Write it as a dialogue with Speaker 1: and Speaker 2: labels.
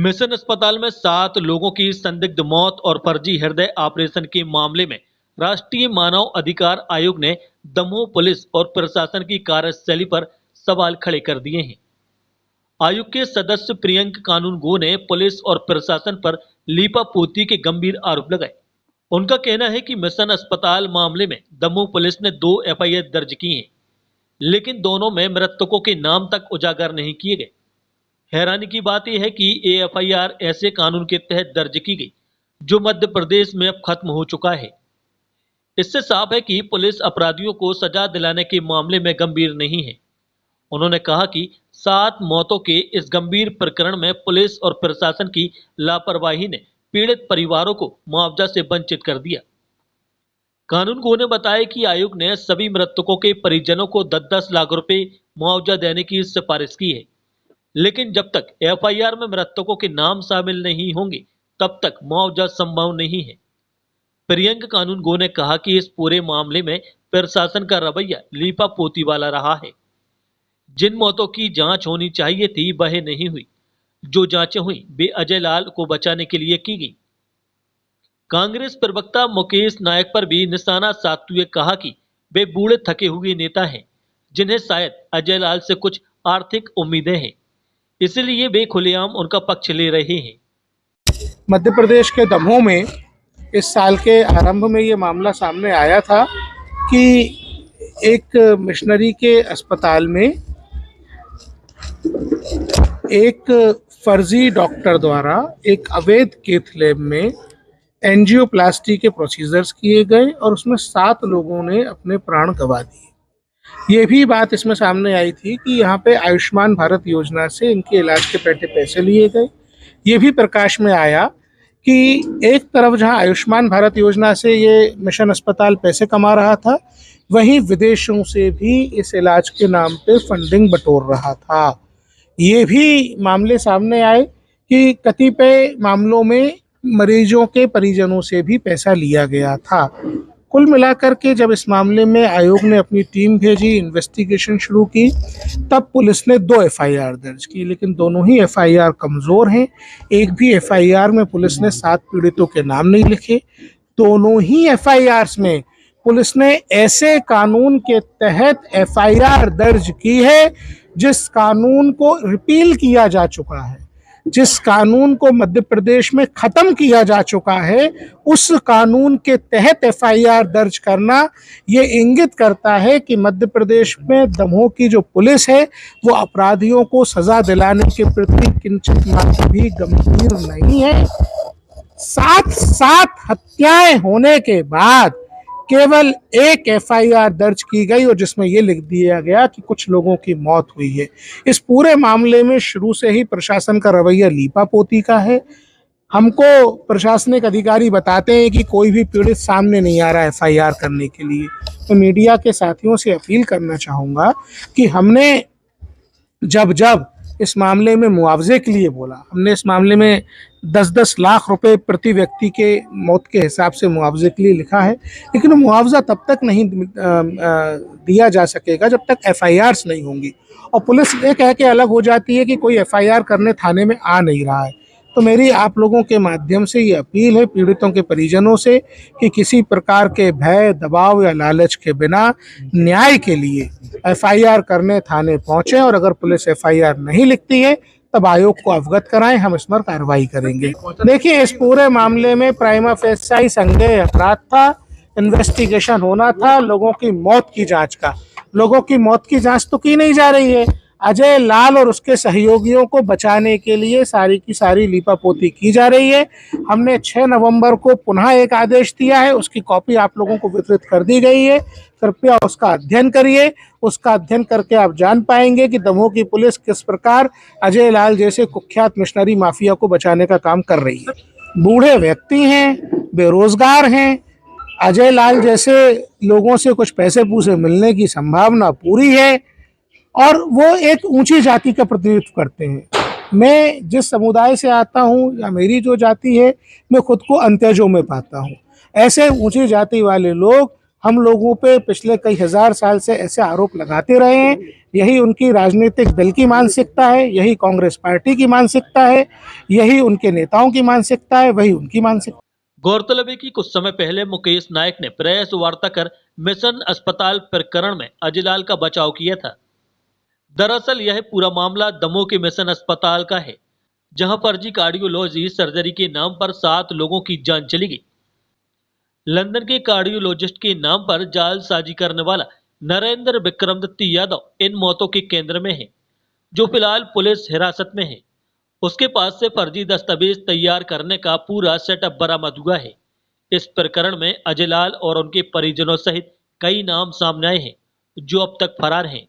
Speaker 1: Mission अस्पताल में 7 लोगों की संदिग्ध मौत और फर्जी हृदय ऑपरेशन के मामले में राष्ट्रीय मानव अधिकार आयोग ने दमोह पुलिस और प्रशासन की कार्यशैली पर सवाल खड़े कर दिए हैं। आयोग के सदस्य प्रियंक कानूनगो ने पुलिस और प्रशासन पर लीपापोती के गंभीर आरोप लगाए। उनका कहना है कि मिशन अस्पताल मामले में दमोह पुलिस ने 2 एफआईआर दर्ज की हैं, लेकिन दोनों में मृतकों के नाम तक उजागर नहीं किए गए। हैरानी की बात यह है कि ये एफआईआर ऐसे कानून के तहत दर्ज की गई जो मध्य प्रदेश में अब खत्म हो चुका है। इससे साफ है कि पुलिस अपराधियों को सजा दिलाने के मामले में गंभीर नहीं है। उन्होंने कहा कि 7 मौतों के इस गंभीर प्रकरण में पुलिस और प्रशासन की लापरवाही ने पीड़ित परिवारों को मुआवजा से वंचित कर दिया। कानूनगो ने बताया कि आयोग ने सभी मृतकों के परिजनों को 10-10 लाख रुपए मुआवजा देने की सिफारिश की है, लेकिन जब तक एफआईआर में मृतकों के नाम शामिल नहीं होंगे तब तक मुआवजा संभव नहीं है। प्रियंक कानूनगो ने कहा कि इस पूरे मामले में प्रशासन का रवैया लीपापोती वाला रहा है। जिन मौतों की जांच होनी चाहिए थी वह नहीं हुई। जो जांचें हुई वे अजय लाल को बचाने के लिए की गई। कांग्रेस प्रवक्ता मुकेश नायक पर भी निशाना साधते हुए कहा कि वे बूढ़े थके हुए नेता हैं, जिन्हें शायद अजय लाल से कुछ आर्थिक उम्मीदें हैं, इसलिए वे खुलेआम उनका पक्ष ले रहे हैं।
Speaker 2: मध्य प्रदेश के दमोह में इस साल के आरंभ में ये मामला सामने आया था कि एक मिशनरी के अस्पताल में एक फर्जी डॉक्टर द्वारा एक अवैध कैथ लैब में एंजियोप्लास्टी के प्रोसीजर्स किए गए और उसमें 7 लोगों ने अपने प्राण गंवा दिए। ये भी बात इसमें सामने आई थी कि यहाँ पे आयुष्मान भारत योजना से इनके इलाज के पैसे लिए गए। ये भी प्रकाश में आया कि एक तरफ जहाँ आयुष्मान भारत योजना से ये मिशन अस्पताल पैसे कमा रहा था, वहीं विदेशों से भी इस इलाज के नाम पे फंडिंग बटोर रहा था। ये भी मामले सामने आए कि कतिपय मामलों में मरीजों के परिजनों से भी पैसा लिया गया था। कुल मिलाकर के जब इस मामले में आयोग ने अपनी टीम भेजी, इन्वेस्टिगेशन शुरू की, तब पुलिस ने 2 एफआईआर दर्ज की, लेकिन दोनों ही एफआईआर कमज़ोर हैं। एक भी एफआईआर में पुलिस ने 7 पीड़ितों के नाम नहीं लिखे। दोनों ही एफआईआर्स में पुलिस ने ऐसे कानून के तहत एफआईआर दर्ज की है जिस कानून को रिपील किया जा चुका है, जिस कानून को मध्य प्रदेश में खत्म किया जा चुका है, उस कानून के तहत एफआईआर दर्ज करना ये इंगित करता है कि मध्य प्रदेश में दमोह की जो पुलिस है वो अपराधियों को सजा दिलाने के प्रति किंचित मात्र भी गंभीर नहीं है। 7 हत्याएं होने के बाद केवल एक एफआईआर दर्ज की गई और जिसमें ये लिख दिया गया कि कुछ लोगों की मौत हुई है। इस पूरे मामले में शुरू से ही प्रशासन का रवैया लीपापोती का है। हमको प्रशासनिक अधिकारी बताते हैं कि कोई भी पीड़ित सामने नहीं आ रहा एफआईआर करने के लिए। तो मीडिया के साथियों से अपील करना चाहूँगा कि हमने जब इस मामले में मुआवजे के लिए बोला, हमने इस मामले में 10-10 लाख रुपए प्रति व्यक्ति के मौत के हिसाब से मुआवजे के लिए लिखा है, लेकिन मुआवजा तब तक नहीं दिया जा सकेगा जब तक एफआईआर्स नहीं होंगी। और पुलिस ये कह के अलग हो जाती है कि कोई एफआईआर करने थाने में आ नहीं रहा है। तो मेरी आप लोगों के माध्यम से ये अपील है पीड़ितों के परिजनों से कि किसी प्रकार के भय, दबाव या लालच के बिना न्याय के लिए एफआईआर करने थाने पहुंचे और अगर पुलिस एफआईआर नहीं लिखती है तब आयोग को अवगत कराएं, हम इस पर कार्रवाई करेंगे। देखिए, इस पूरे मामले में प्राइमा फेसाई संज्ञेय अपराध था, इन्वेस्टिगेशन होना था लोगों की मौत की जांच का। लोगों की मौत की जांच तो की नहीं जा रही है। अजय लाल और उसके सहयोगियों को बचाने के लिए सारी की सारी लीपापोती की जा रही है। हमने 6 नवंबर को पुनः एक आदेश दिया है, उसकी कॉपी आप लोगों को वितरित कर दी गई है। कृपया उसका अध्ययन करिए। उसका अध्ययन करके आप जान पाएंगे कि दमोह की पुलिस किस प्रकार अजय लाल जैसे कुख्यात मिशनरी माफिया को बचाने का काम कर रही है। बूढ़े व्यक्ति हैं, बेरोजगार हैं, अजय लाल जैसे लोगों से कुछ पैसे पूसे मिलने की संभावना पूरी है और वो एक ऊंची जाति का प्रतिनिधित्व करते हैं। मैं जिस समुदाय से आता हूँ या मेरी जो जाति है, मैं खुद को अंत्यजों में पाता हूँ। ऐसे ऊंची जाति वाले लोग हम लोगों पे पिछले कई हजार साल से ऐसे आरोप लगाते रहे हैं। यही उनकी राजनीतिक दल की मानसिकता है, यही कांग्रेस पार्टी की मानसिकता है, यही उनके नेताओं की मानसिकता है, वही उनकी मानसिकता।
Speaker 1: गौरतलब है कि कुछ समय पहले मुकेश नायक ने प्रेस वार्ता कर मिशन अस्पताल प्रकरण में अजयलाल का बचाव किया था। दरअसल यह पूरा मामला दमोह के मिशन अस्पताल का है, जहां फर्जी कार्डियोलॉजी सर्जरी के नाम पर 7 लोगों की जान चली गई। लंदन के कार्डियोलॉजिस्ट के नाम पर जालसाजी करने वाला नरेंद्र विक्रमदत्त यादव इन मौतों के केंद्र में है, जो फिलहाल पुलिस हिरासत में है। उसके पास से फर्जी दस्तावेज तैयार करने का पूरा सेटअप बरामद हुआ है। इस प्रकरण में अजयलाल और उनके परिजनों सहित कई नाम सामने आए हैं, जो अब तक फरार हैं।